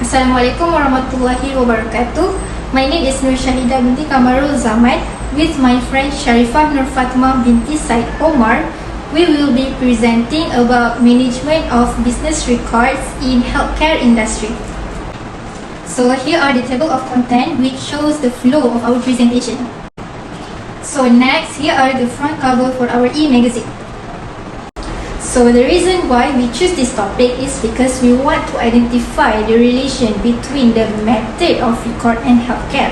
Assalamualaikum warahmatullahi wabarakatuh. My name is SHAHIDA binti KAMARULZAMAN. With my friend SHARIFFAH NORFATMAH binti SYED OMAR, we will be presenting about management of business records in healthcare industry. So here are the table of content which shows the flow of our presentation. So next, here are the front cover for our e-magazine. So the reason why we choose this topic is because we want to identify the relation between the method of record and healthcare.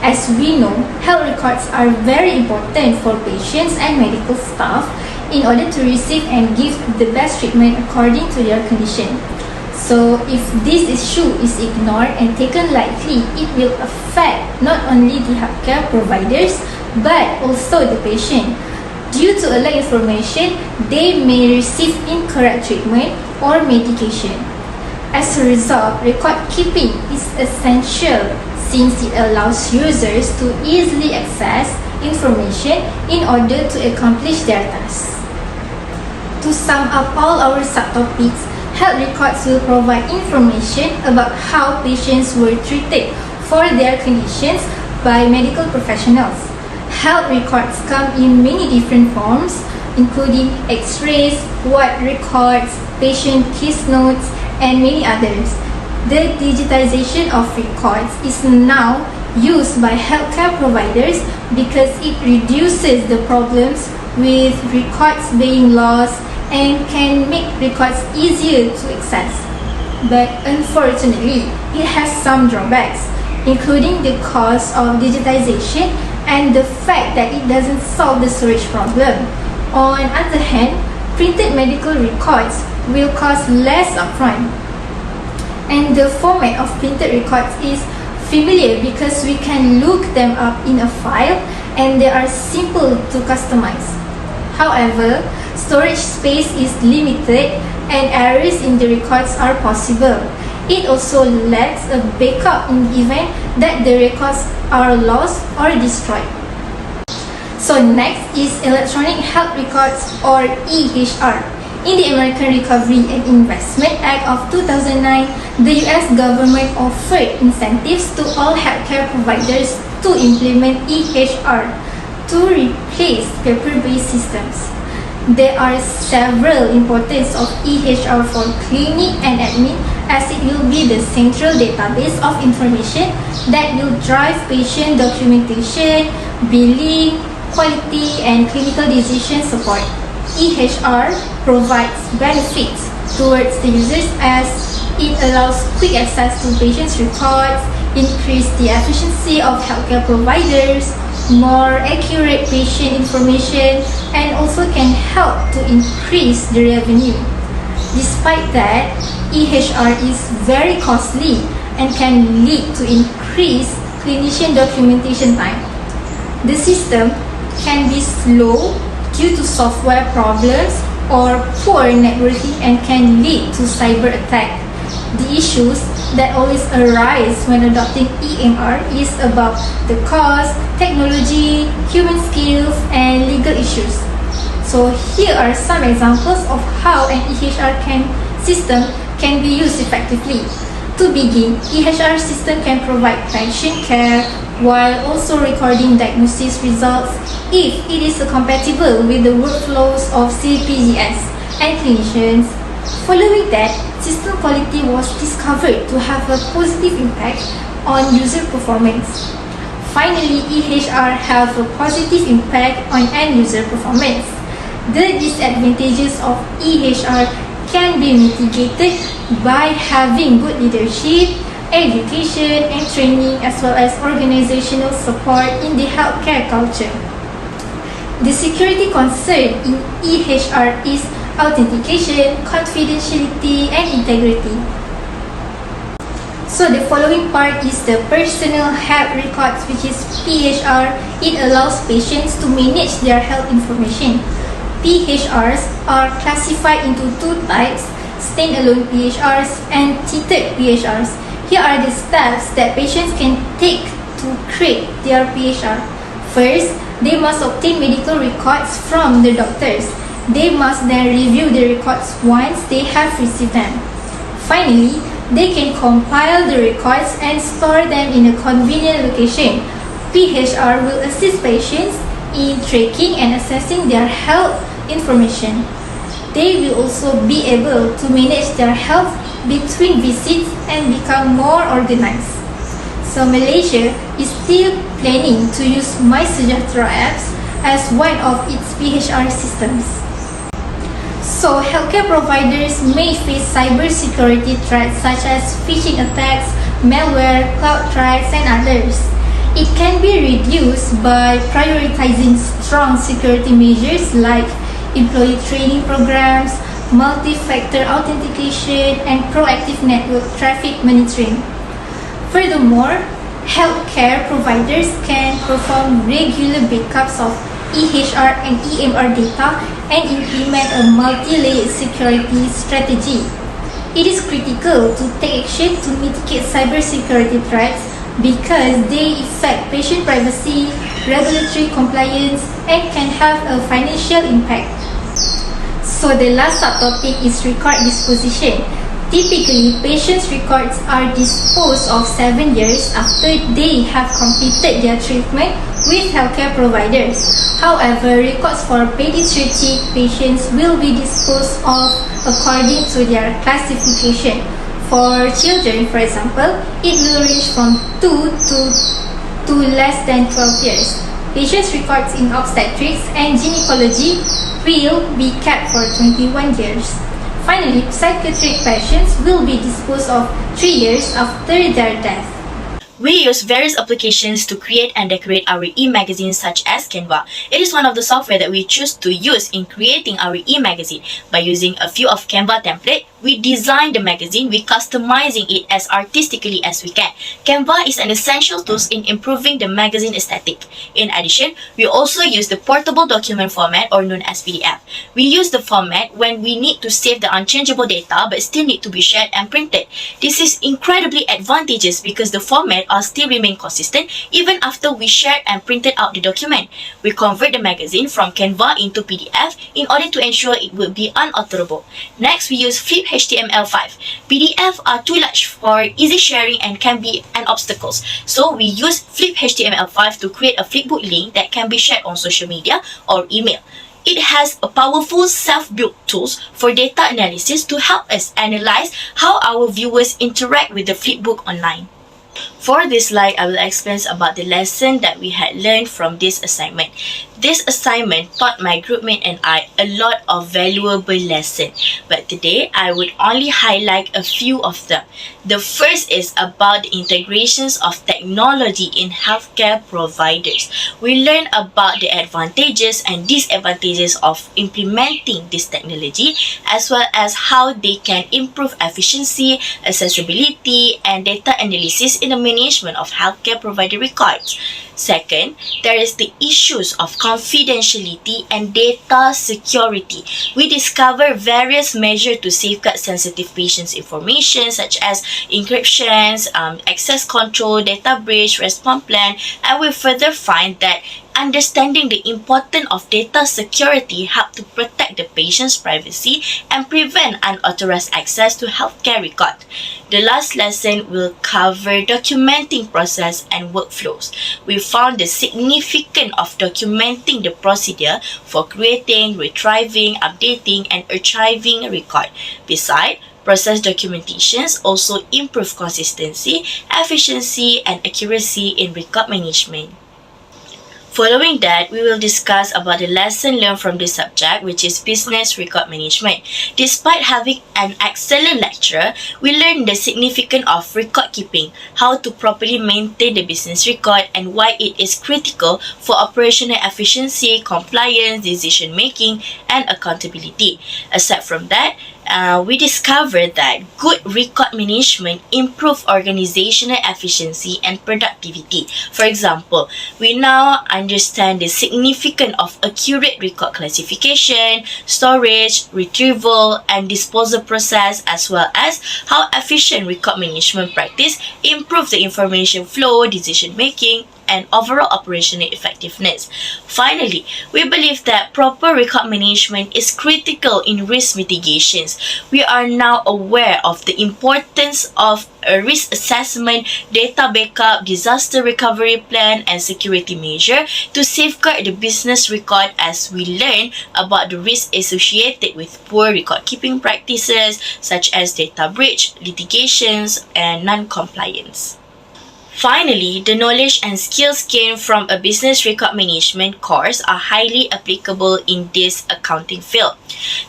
As we know, health records are very important for patients and medical staff in order to receive and give the best treatment according to their condition. So if this issue is ignored and taken lightly, it will affect not only the healthcare providers but also the patient. Due to a lack of information, they may receive incorrect treatment or medication. As a result, record keeping is essential since it allows users to easily access information in order to accomplish their tasks. To sum up all our subtopics, health records will provide information about how patients were treated for their conditions by medical professionals. Health records come in many different forms, including X-rays, ward records, patient case notes, and many others. The digitization of records is now used by healthcare providers because it reduces the problems with records being lost and can make records easier to access. But unfortunately, it has some drawbacks, including the cost of digitization and the fact that it doesn't solve the storage problem. On the other hand, printed medical records will cost less upfront. And the format of printed records is familiar because we can look them up in a file and they are simple to customize. However, storage space is limited and errors in the records are possible. It also lacks a backup in the event that the records are lost or destroyed. So next is Electronic Health Records or EHR. In the American Recovery and Investment Act of 2009, the US government offered incentives to all healthcare providers to implement EHR to replace paper-based systems. There are several importance of EHR for clinic and admin, as it will be the central database of information that will drive patient documentation, billing, quality, and clinical decision support. EHR provides benefits towards the users as it allows quick access to patients' records, increase the efficiency of healthcare providers, more accurate patient information, and also can help to increase the revenue. Despite that, EHR is very costly and can lead to increased clinician documentation time. The system can be slow due to software problems or poor networking and can lead to cyber attack. The issues that always arise when adopting EMR is about the cost, technology, human skills, and legal issues. So here are some examples of how an EHR system can be used effectively. To begin, EHR system can provide patient care while also recording diagnosis results if it is compatible with the workflows of CPGS and clinicians. Following that, system quality was discovered to have a positive impact on user performance. Finally, EHR have a positive impact on end user performance. The disadvantages of EHR can be mitigated by having good leadership, education, and training, as well as organizational support in the healthcare culture. The security concern in EHR is authentication, confidentiality, and integrity. So the following part is the personal health records, which is PHR. It allows patients to manage their health information. PHRs are classified into two types: standalone PHRs and tiered PHRs. Here are the steps that patients can take to create their PHR. First, they must obtain medical records from the doctors. They must then review the records once they have received them. Finally, They can compile the records and store them in a convenient location. PHR will assist patients in tracking and assessing their health information. They will also be able to manage their health between visits and become more organized. So Malaysia is still planning to use MySejahtera apps as one of its PHR systems. So healthcare providers may face cybersecurity threats such as phishing attacks, malware, cloud threats, and others. It can be reduced by prioritizing strong security measures like employee training programs, multi-factor authentication, and proactive network traffic monitoring. Furthermore, healthcare providers can perform regular backups of EHR and EMR data and implement a multi-layered security strategy. It is critical to take action to mitigate cybersecururity threats because they affect patient privacy, regulatory compliance, and can have a financial impact. So the last subtopic is record disposition. Typically, patients' records are disposed of 7 years after they have completed their treatment with healthcare providers. However, records for pediatric patients will be disposed of according to their classification. For children, for example, it will range from 2 to less than 12 years. Patients' records in obstetrics and gynecology will be kept for 21 years. Finally, psychiatric patients will be disposed of 3 years after their death. We use various applications to create and decorate our e-magazines such as Canva. It is one of the software that we choose to use in creating our e-magazine. By using a few of Canva template, we design the magazine with customizing it as artistically as we can. Canva is an essential tool in improving the magazine aesthetic. In addition, we also use the portable document format or known as PDF. We use the format when we need to save the unchangeable data but still need to be shared and printed. This is incredibly advantageous because the format are still remain consistent even after we shared and printed out the document. We convert the magazine from Canva into PDF in order to ensure it will be unalterable. Next, we use Flip HTML5. PDF are too large for easy sharing and can be an obstacles. So we use Flip HTML5 to create a flipbook link that can be shared on social media or email. It has a powerful self-built tools for data analysis to help us analyze how our viewers interact with the flipbook online. For this slide, I will explain about the lesson that we had learned from this assignment. This assignment taught my groupmate and I a lot of valuable lessons, but today I would only highlight a few of them. The first is about the integrations of technology in healthcare providers. We learn about the advantages and disadvantages of implementing this technology, as well as how they can improve efficiency, accessibility, and data analysis in the management of healthcare provider records. Second, there is the issues of confidentiality and data security. We discover various measures to safeguard sensitive patients' information such as encryptions, access control, data breach, response plan, and we further find that understanding the importance of data security help to protect the patient's privacy and prevent unauthorized access to healthcare record. The last lesson will cover documenting process and workflows. We found the significance of documenting the procedure for creating, retrieving, updating, and archiving a record. Besides, process documentations also improve consistency, efficiency, and accuracy in record management. Following that, we will discuss about the lesson learned from this subject, which is business record management. Despite having an excellent lecturer, we learned the significance of record keeping, how to properly maintain the business record, and why it is critical for operational efficiency, compliance, decision making, and accountability. Aside from that, we discovered that good record management improves organizational efficiency and productivity. For example, we now understand the significance of accurate record classification, storage, retrieval, and disposal process, as well as how efficient record management practice improves the information flow, decision making, and overall operational effectiveness. Finally, we believe that proper record management is critical in risk mitigations. We are now aware of the importance of a risk assessment, data backup, disaster recovery plan, and security measure to safeguard the business record as we learn about the risks associated with poor record keeping practices such as data breach, litigations, and non-compliance. Finally, the knowledge and skills gained from a business record management course are highly applicable in this accounting field.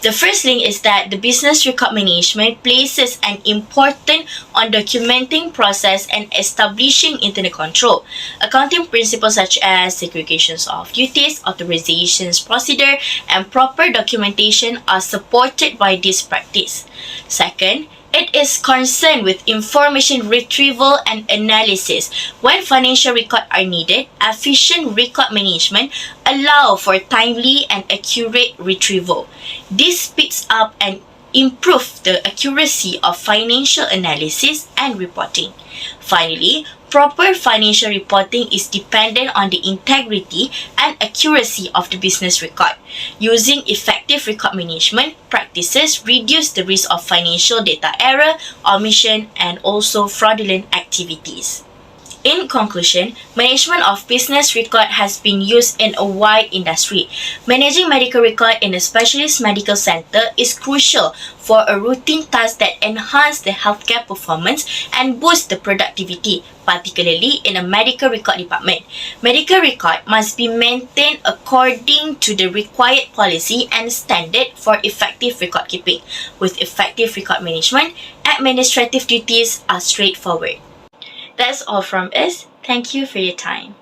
The first thing is that the business record management places an importance on documenting process and establishing internal control. Accounting principles such as segregations of duties, authorizations procedure, and proper documentation are supported by this practice. Second, it is concerned with information retrieval and analysis. When financial records are needed, efficient record management allows for timely and accurate retrieval. This speeds up and improves the accuracy of financial analysis and reporting. Finally, proper financial reporting is dependent on the integrity and accuracy of the business record. Using effective record management practices reduce the risk of financial data error, omission, and also fraudulent activities. In conclusion, management of business record has been used in a wide industry. Managing medical record in a specialist medical center is crucial for a routine task that enhance the healthcare performance and boost the productivity, particularly in a medical record department. Medical record must be maintained according to the required policy and standard for effective record keeping. With effective record management, administrative duties are straightforward. That's all from us. Thank you for your time.